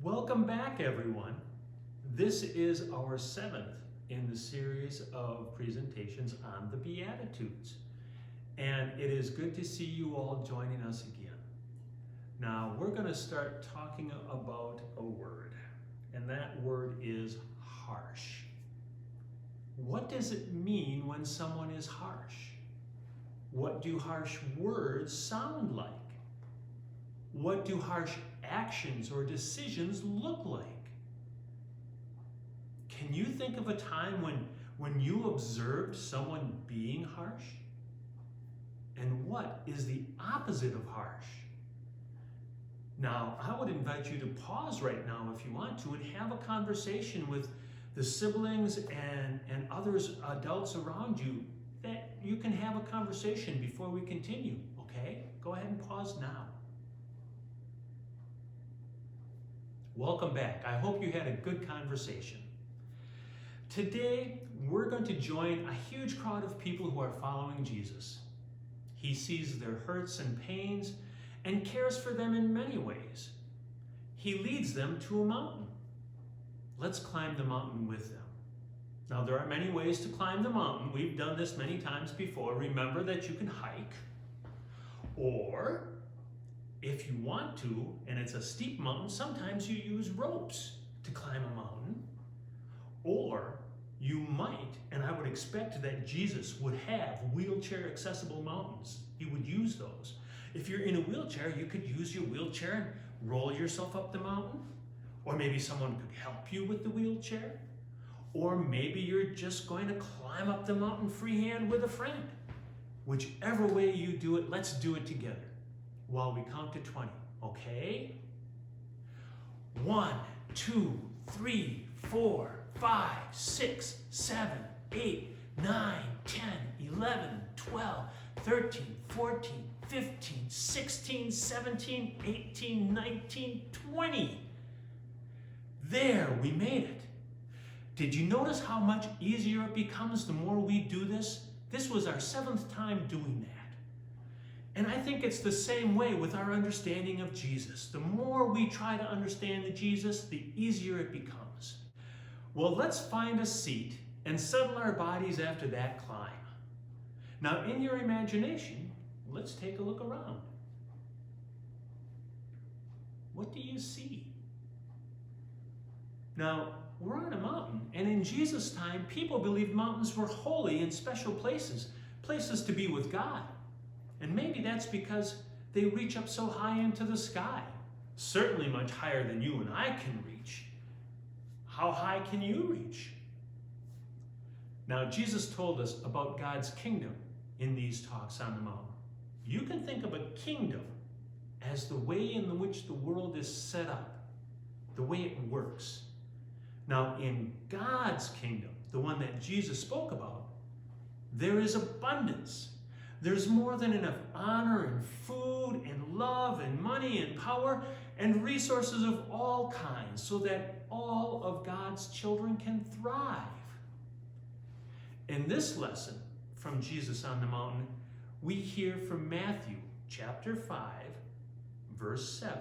Welcome back, everyone. This is our 7th in the series of presentations on the Beatitudes. And it is good to see you all joining us again. Now, we're going to start talking about a word, and that word is harsh. What does it mean when someone is harsh? What do harsh words sound like? What do harsh actions or decisions look like? Can you think of a time when you observed someone being harsh? And what is the opposite of harsh? Now, I would invite you to pause right now if you want to and have a conversation with the siblings and others, adults around you, that you can have a conversation before we continue, okay? Go ahead and pause now. Welcome back. I hope you had a good conversation. Today, we're going to join a huge crowd of people who are following Jesus. He sees their hurts and pains and cares for them in many ways. He leads them to a mountain. Let's climb the mountain with them. Now, there are many ways to climb the mountain. We've done this many times before. Remember that you can hike, or if you want to, and it's a steep mountain, sometimes you use ropes to climb a mountain. Or you might, and I would expect that Jesus would have wheelchair accessible mountains. He would use those. If you're in a wheelchair, you could use your wheelchair and roll yourself up the mountain. Or maybe someone could help you with the wheelchair. Or maybe you're just going to climb up the mountain freehand with a friend. Whichever way you do it, let's do it together while we count to 20, okay? 1, 2, 3, 4, 5, 6, 7, 8, 9, 10, 11, 12, 13, 14, 15, 16, 17, 18, 19, 20. There, we made it. Did you notice how much easier it becomes the more we do this? This was our 7th time doing that. And I think it's the same way with our understanding of Jesus. The more we try to understand Jesus, the easier it becomes. Well, let's find a seat and settle our bodies after that climb. Now, in your imagination, let's take a look around. What do you see? Now, we're on a mountain, and in Jesus' time, people believed mountains were holy and special places, places to be with God. And maybe that's because they reach up so high into the sky, certainly much higher than you and I can reach. How high can you reach? Now, Jesus told us about God's kingdom in these talks on the mountain. You can think of a kingdom as the way in which the world is set up, the way it works. Now, in God's kingdom, the one that Jesus spoke about, there is abundance. There's more than enough honor and food and love and money and power and resources of all kinds so that all of God's children can thrive. In this lesson from Jesus on the mountain, we hear from Matthew chapter 5, verse 7.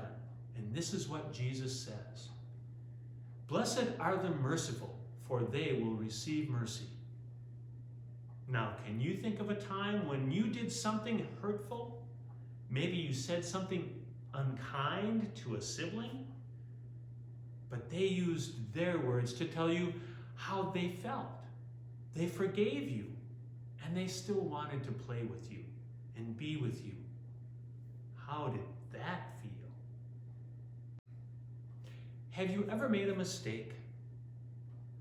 And this is what Jesus says. Blessed are the merciful, for they will receive mercy. Now, can you think of a time when you did something hurtful? Maybe you said something unkind to a sibling, but they used their words to tell you how they felt. They forgave you, and they still wanted to play with you and be with you. How did that feel? Have you ever made a mistake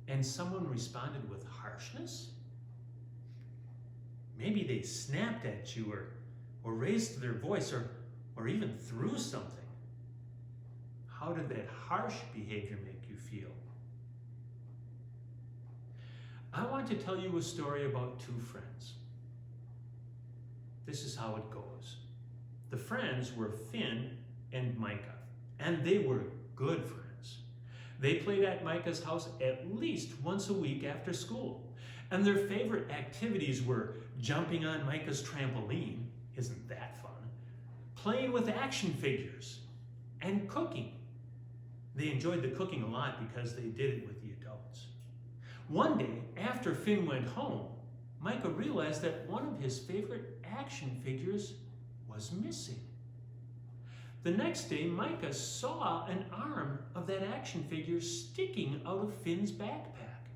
and someone responded with harshness? Maybe they snapped at you or raised their voice or even threw something. How did that harsh behavior make you feel? I want to tell you a story about two friends. This is how it goes. The friends were Finn and Micah, and they were good friends. They played at Micah's house at least once a week after school. And their favorite activities were jumping on Micah's trampoline, isn't that fun? Playing with action figures, and cooking. They enjoyed the cooking a lot because they did it with the adults. One day, after Finn went home, Micah realized that one of his favorite action figures was missing. The next day, Micah saw an arm of that action figure sticking out of Finn's backpack.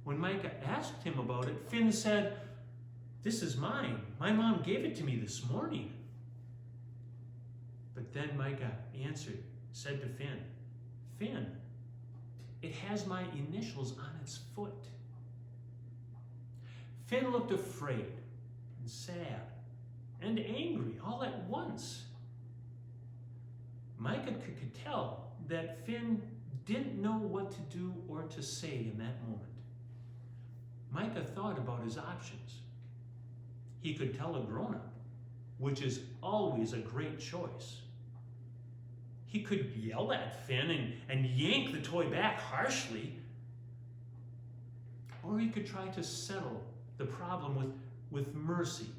When Micah asked him about it, Finn said, "This is mine. My mom gave it to me this morning." But then Micah said to Finn, "Finn, it has my initials on its foot." Finn looked afraid and sad and angry all at once. Micah could tell that Finn didn't know what to do or to say in that moment. Micah thought about his options. He could tell a grown-up, which is always a great choice. He could yell at Finn and yank the toy back harshly. Or he could try to settle the problem with mercy.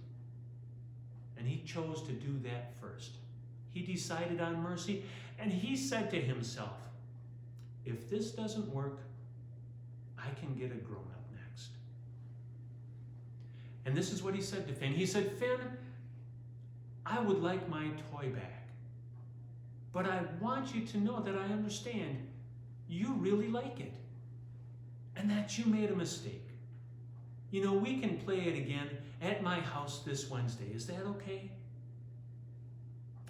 And he chose to do that first. He decided on mercy, and he said to himself, "If this doesn't work, I can get a grown-up next." And this is what he said to Finn. He said, "Finn, I would like my toy back, but I want you to know that I understand you really like it and that you made a mistake. You know, we can play it again at my house this Wednesday. Is that okay?"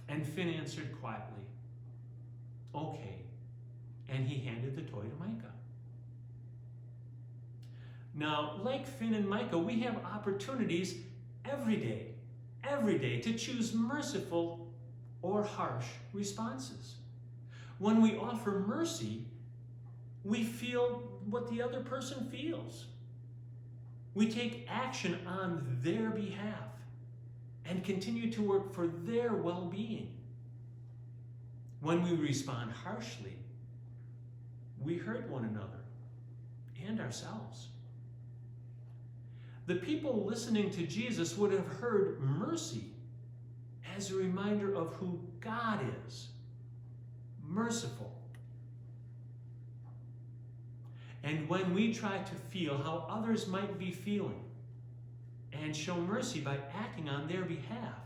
And Finn answered quietly, "Okay," and he handed the toy to Micah. Now, like Finn and Micah, we have opportunities every day to choose merciful or harsh responses. When we offer mercy, we feel what the other person feels. We take action on their behalf and continue to work for their well-being. When we respond harshly, we hurt one another and ourselves. The people listening to Jesus would have heard mercy as a reminder of who God is, merciful. And when we try to feel how others might be feeling and show mercy by acting on their behalf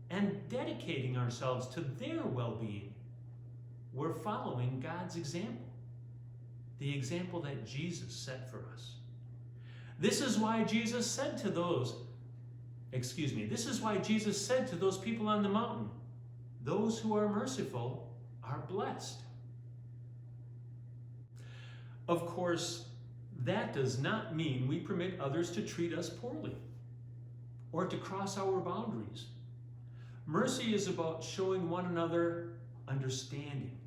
and dedicating ourselves to their well-being, we're following God's example, the example that Jesus set for us. This is why Jesus said to those people on the mountain, "Those who are merciful are blessed." Of course, that does not mean we permit others to treat us poorly or to cross our boundaries. Mercy is about showing one another understanding.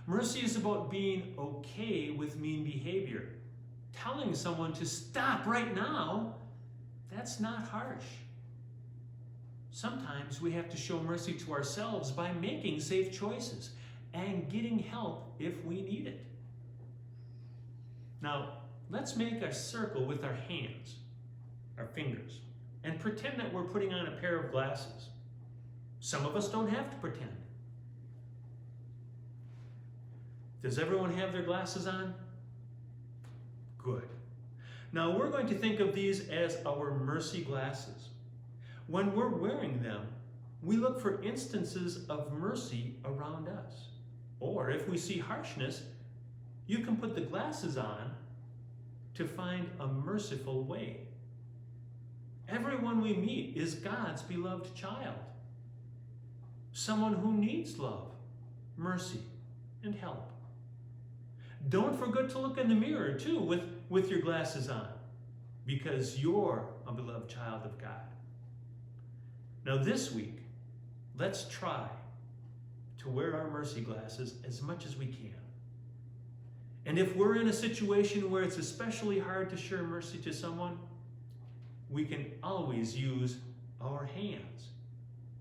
Mercy is about being okay with mean behavior. Telling someone to stop right now, that's not harsh. Sometimes we have to show mercy to ourselves by making safe choices and getting help if we need it. Now, let's make a circle with our hands, our fingers, and pretend that we're putting on a pair of glasses. Some of us don't have to pretend. Does everyone have their glasses on? Good. Now we're going to think of these as our mercy glasses. When we're wearing them, we look for instances of mercy around us. Or if we see harshness, you can put the glasses on to find a merciful way. Everyone we meet is God's beloved child. Someone who needs love, mercy, and help. Don't forget to look in the mirror too with your glasses on, because you're a beloved child of God. Now this week, let's try to wear our mercy glasses as much as we can. And if we're in a situation where it's especially hard to show mercy to someone, we can always use our hands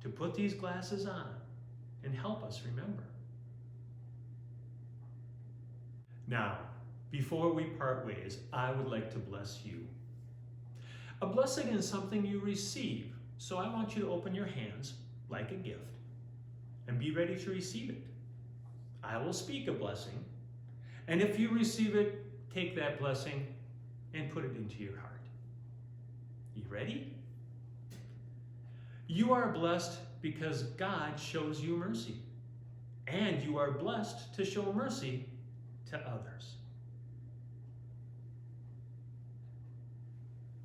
to put these glasses on and help us remember. Now, before we part ways, I would like to bless you. A blessing is something you receive, so I want you to open your hands like a gift and be ready to receive it. I will speak a blessing. And if you receive it, take that blessing and put it into your heart. You ready? You are blessed because God shows you mercy. And you are blessed to show mercy to others.